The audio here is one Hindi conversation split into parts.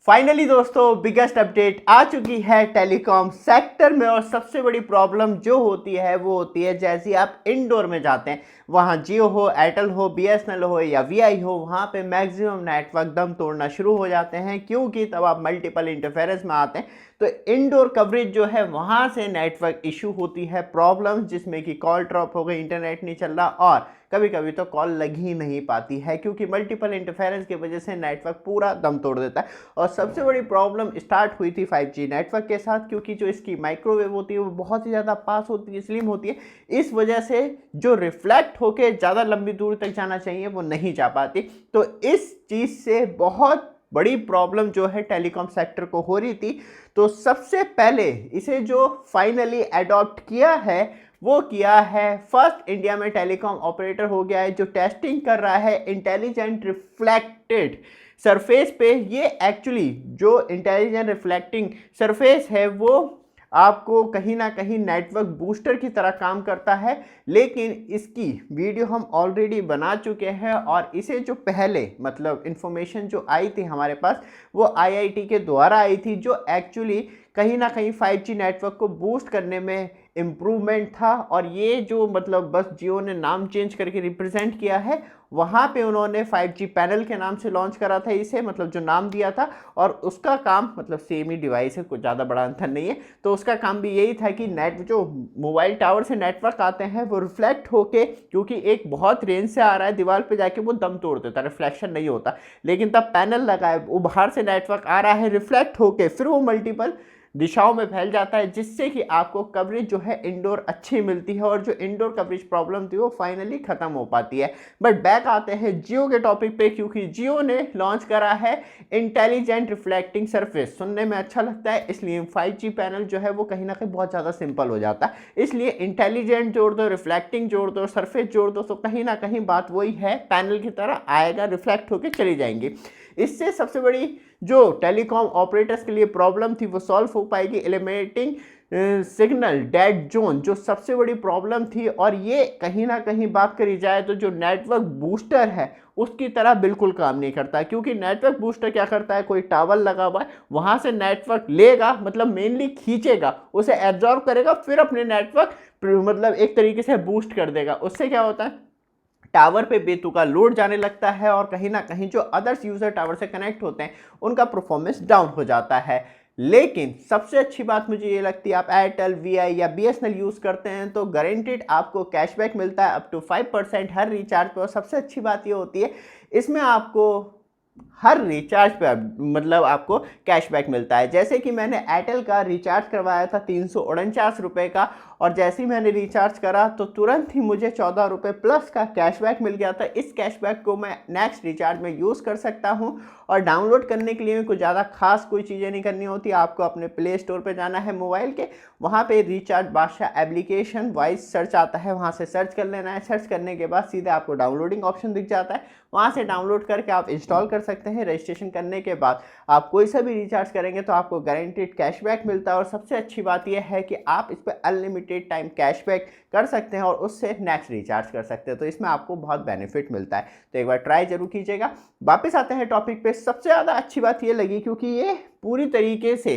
फाइनली दोस्तों बिगेस्ट अपडेट आ चुकी है टेलीकॉम सेक्टर में। और सबसे बड़ी प्रॉब्लम जो होती है वो होती है जैसे आप इंडोर में जाते हैं, वहाँ जियो हो, एयरटेल हो, बीएसएनएल हो या वीआई हो, वहाँ पे मैक्सिमम नेटवर्क दम तोड़ना शुरू हो जाते हैं, क्योंकि तब आप मल्टीपल इंटरफेरेंस में आते हैं। तो इंडोर कवरेज जो है वहाँ से नेटवर्क इशू होती है प्रॉब्लम, जिसमें कि कॉल ड्रॉप हो गई, इंटरनेट नहीं चल रहा और कभी कभी तो कॉल लग ही नहीं पाती है, क्योंकि मल्टीपल इंटरफेरेंस की वजह से नेटवर्क पूरा दम तोड़ देता है। और सबसे बड़ी प्रॉब्लम स्टार्ट हुई थी 5G नेटवर्क के साथ, क्योंकि जो इसकी माइक्रोवेव होती है वो बहुत ही ज़्यादा पास होती है, स्लिम होती है। इस वजह से जो रिफ्लेक्ट होके ज़्यादा लंबी दूर तक जाना चाहिए वो नहीं जा पाती। तो इस चीज़ से बहुत बड़ी प्रॉब्लम जो है टेलीकॉम सेक्टर को हो रही थी। तो सबसे पहले इसे जो फाइनली अडॉप्ट किया है वो किया है फर्स्ट इंडिया में टेलीकॉम ऑपरेटर हो गया है, जो टेस्टिंग कर रहा है इंटेलिजेंट रिफ्लेक्टेड सरफेस पे। ये एक्चुअली जो इंटेलिजेंट रिफ्लेक्टिंग सरफेस है वो आपको कहीं ना कहीं नेटवर्क बूस्टर की तरह काम करता है, लेकिन इसकी वीडियो हम ऑलरेडी बना चुके हैं। और इसे जो पहले मतलब इन्फॉर्मेशन जो आई थी हमारे पास वो आईआईटी के द्वारा आई थी, जो एक्चुअली कहीं ना कहीं 5G नेटवर्क को बूस्ट करने में इम्प्रूवमेंट था। और ये जो मतलब बस जियो ने नाम चेंज करके रिप्रेजेंट किया है, वहाँ पे उन्होंने 5G पैनल के नाम से लॉन्च करा था इसे, मतलब जो नाम दिया था। और उसका काम मतलब सेम ही डिवाइस है, कुछ ज़्यादा बड़ा अंतर नहीं है। तो उसका काम भी यही था कि नेट जो मोबाइल टावर से नेटवर्क आते हैं वो रिफ्लेक्ट होके, क्योंकि एक बहुत रेंज से आ रहा है, दीवार पे जाके वो दम तोड़ देता, रिफ्लेक्शन नहीं होता। लेकिन तब पैनल लगा है, वो बाहर से नेटवर्क आ रहा है, रिफ्लेक्ट होके फिर वो मल्टीपल दिशाओं में फैल जाता है, जिससे कि आपको कवरेज जो है इंडोर अच्छी मिलती है। और जो इंडोर कवरेज प्रॉब्लम थी वो फाइनली खत्म हो पाती है। बट बैक आते हैं जियो के टॉपिक पे, क्योंकि जियो ने लॉन्च करा है इंटेलिजेंट रिफ्लेक्टिंग सरफेस। सुनने में अच्छा लगता है, इसलिए 5G पैनल जो है वो कहीं ना कहीं बहुत ज़्यादा सिंपल हो जाता है। इसलिए इंटेलिजेंट जोड़ दो, रिफ्लेक्टिंग जोड़ दो, सरफेस जोड़ दो, तो कहीं ना कहीं बात वही है, पैनल की तरह आएगा, रिफ्लेक्ट होकर चली जाएंगी। इससे सबसे बड़ी जो टेलीकॉम ऑपरेटर्स के लिए प्रॉब्लम थी वो सॉल्व हो पाएगी, एलिमिनेटिंग सिग्नल डेड जोन जो सबसे बड़ी प्रॉब्लम थी। और ये कहीं ना कहीं बात करी जाए तो जो नेटवर्क बूस्टर है उसकी तरह बिल्कुल काम नहीं करता, क्योंकि नेटवर्क बूस्टर क्या करता है, कोई टावर लगा हुआ है वहाँ से नेटवर्क लेगा, मतलब मेनली खींचेगा, उसे एब्जॉर्ब करेगा, फिर अपने नेटवर्क मतलब एक तरीके से बूस्ट कर देगा। उससे क्या होता है, टावर पे बेतुका लोड जाने लगता है और कहीं ना कहीं जो अदर्स यूजर टावर से कनेक्ट होते हैं उनका परफॉर्मेंस डाउन हो जाता है। लेकिन सबसे अच्छी बात मुझे ये लगती है, आप एयरटेल, वीआई या बीएसएनएल यूज़ करते हैं तो गारंटेड आपको कैशबैक मिलता है अप टू 5% हर रिचार्ज पे। और सबसे अच्छी बात ये होती है इसमें आपको हर रिचार्ज पे मतलब आपको कैशबैक मिलता है। जैसे कि मैंने एयरटेल का रिचार्ज करवाया था 349 रुपये का, और जैसे ही मैंने रिचार्ज करा तो तुरंत ही मुझे 14 रुपये प्लस का कैशबैक मिल गया था। इस कैशबैक को मैं नेक्स्ट रिचार्ज में यूज़ कर सकता हूं। और डाउनलोड करने के लिए कुछ ज़्यादा खास कोई चीज़ें नहीं करनी होती, आपको अपने प्ले स्टोर पर जाना है मोबाइल के, वहाँ पे रिचार्ज बादशाह एप्लीकेशन वॉइस सर्च आता है, वहाँ से सर्च कर लेना है। सर्च करने के बाद सीधे आपको डाउनलोडिंग ऑप्शन दिख जाता है, वहाँ से डाउनलोड करके आप इंस्टॉल कर सकते हैं। रजिस्ट्रेशन करने के बाद आप कोई सा भी रिचार्ज करेंगे तो आपको गारंटेड कैशबैक मिलता है। और सबसे अच्छी बात यह है कि आप इस पर अनलिमिटेड टाइम कैशबैक कर सकते हैं और उससे नेक्स्ट रिचार्ज कर सकते हैं, तो इसमें आपको बहुत बेनिफिट मिलता है। तो एक बार ट्राई जरूर कीजिएगा। वापस आते हैं टॉपिक पे। सबसे ज़्यादा अच्छी बात ये लगी क्योंकि ये पूरी तरीके से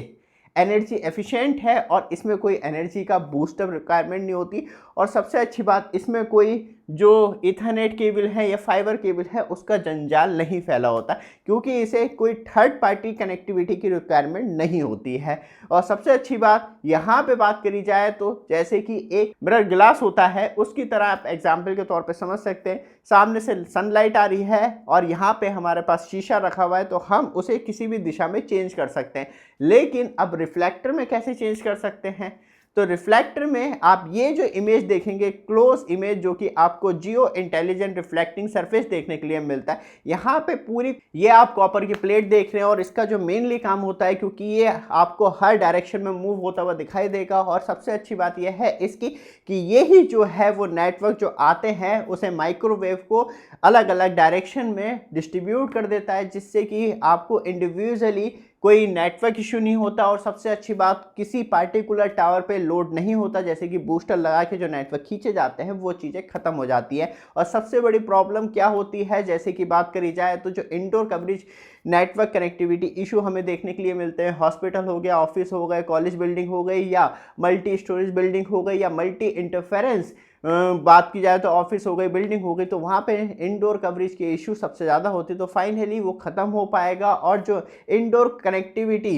एनर्जी एफिशिएंट है और इसमें कोई एनर्जी का बूस्टअप रिक्वायरमेंट नहीं होती। और सबसे अच्छी बात, इसमें कोई जो इथरनेट केबल है या फाइबर केबल है उसका जंजाल नहीं फैला होता, क्योंकि इसे कोई थर्ड पार्टी कनेक्टिविटी की रिक्वायरमेंट नहीं होती है। और सबसे अच्छी बात यहाँ पे बात करी जाए तो जैसे कि एक मिरर ग्लास होता है उसकी तरह आप एग्जाम्पल के तौर पे समझ सकते हैं। सामने से सनलाइट आ रही है और यहाँ पे हमारे पास शीशा रखा हुआ है, तो हम उसे किसी भी दिशा में चेंज कर सकते हैं। लेकिन अब रिफ्लेक्टर में कैसे चेंज कर सकते हैं, तो रिफ्लेक्टर में आप ये जो इमेज देखेंगे, क्लोज इमेज, जो कि आपको जियो इंटेलिजेंट रिफ्लेक्टिंग सरफेस देखने के लिए मिलता है। यहाँ पे पूरी ये आप कॉपर की प्लेट देख रहे हैं और इसका जो मेनली काम होता है, क्योंकि ये आपको हर डायरेक्शन में मूव होता हुआ दिखाई देगा। और सबसे अच्छी बात यह है इसकी कि यही जो है वो नेटवर्क जो आते हैं उसे माइक्रोवेव को अलग अलग डायरेक्शन में डिस्ट्रीब्यूट कर देता है, जिससे कि आपको इंडिविजुअली कोई नेटवर्क इशू नहीं होता और सबसे अच्छी बात किसी पार्टिकुलर टावर पे लोड नहीं होता, जैसे कि बूस्टर लगा के जो नेटवर्क खींचे जाते हैं वो चीज़ें ख़त्म हो जाती है। और सबसे बड़ी प्रॉब्लम क्या होती है, जैसे कि बात करी जाए तो जो indoor coverage network connectivity issue हमें देखने के लिए मिलते हैं, हॉस्पिटल हो गया, ऑफिस हो गए, कॉलेज बिल्डिंग हो गई या मल्टी स्टोरेज बिल्डिंग हो गई या मल्टी इंटरफेरेंस बात की जाए तो ऑफिस हो गई, बिल्डिंग हो गई, तो वहाँ पे इंडोर कवरेज के इशू सबसे ज़्यादा होते, तो फाइनली वो ख़त्म हो पाएगा और जो इंडोर कनेक्टिविटी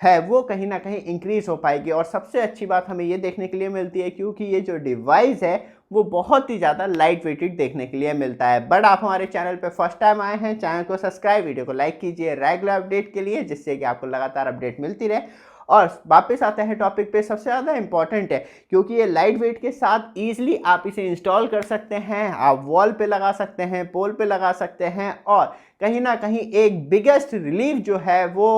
है वो कहीं ना कहीं इंक्रीज हो पाएगी। और सबसे अच्छी बात हमें ये देखने के लिए मिलती है क्योंकि ये जो डिवाइस है वो बहुत ही ज़्यादा लाइट वेटेड देखने के लिए मिलता है। बट आप हमारे चैनल पे फर्स्ट टाइम आए हैं, चैनल को सब्सक्राइब, वीडियो को लाइक कीजिए रेगुलर अपडेट के लिए, जिससे कि आपको लगातार अपडेट मिलती रहे। और वापस आते हैं टॉपिक पे, सबसे ज़्यादा इंपॉर्टेंट है क्योंकि ये लाइट वेट के साथ ईजिली आप इसे इंस्टॉल कर सकते हैं, आप वॉल पे लगा सकते हैं, पोल पे लगा सकते हैं। और कहीं ना कहीं एक बिगेस्ट रिलीफ जो है वो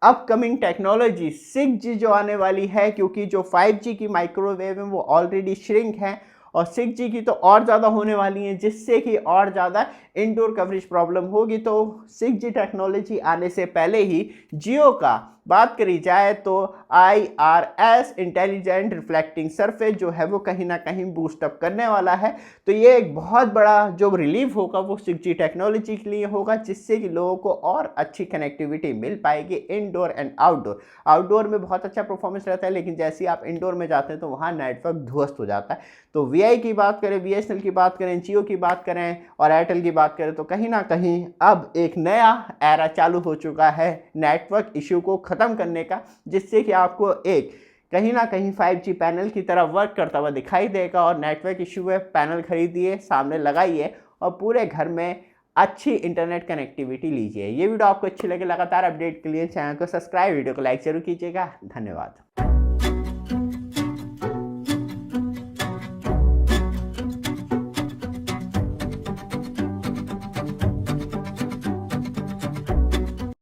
अपकमिंग टेक्नोलॉजी 6G जो आने वाली है, क्योंकि जो 5G की माइक्रोवेव है वो ऑलरेडी श्रिंक है और 6G की तो और ज़्यादा होने वाली है, जिससे कि और ज़्यादा इंडोर कवरेज प्रॉब्लम होगी। तो 6G टेक्नोलॉजी आने से पहले ही जियो का बात करी जाए तो IRS इंटेलिजेंट रिफ्लेक्टिंग सरफेस जो है वो कहीं ना कहीं बूस्टअप करने वाला है। तो ये एक बहुत बड़ा जो रिलीफ होगा वो 6G टेक्नोलॉजी के लिए होगा, जिससे कि लोगों को और अच्छी कनेक्टिविटी मिल पाएगी इंडोर एंड आउटडोर। आउटडोर में बहुत अच्छा परफॉर्मेंस रहता है, लेकिन जैसे ही आप इंडोर में जाते हैं तो वहाँ नेटवर्क ध्वस्त हो जाता है। तो VI की बात करें, BSNL की बात करें, जियो की बात करें और एयरटेल की बात करें, तो कहीं ना कहीं अब एक नया एरा चालू हो चुका है नेटवर्क इशू को ख़त्म करने का, जिससे कि आपको एक कहीं ना कहीं 5G पैनल की तरह वर्क करता हुआ दिखाई देगा। और नेटवर्क इशू है, पैनल खरीदिए, सामने लगाइए और पूरे घर में अच्छी इंटरनेट कनेक्टिविटी लीजिए। ये वीडियो आपको अच्छी लगे, लगातार अपडेट के लिए चैनल को सब्सक्राइब, वीडियो को लाइक जरूर कीजिएगा। धन्यवाद।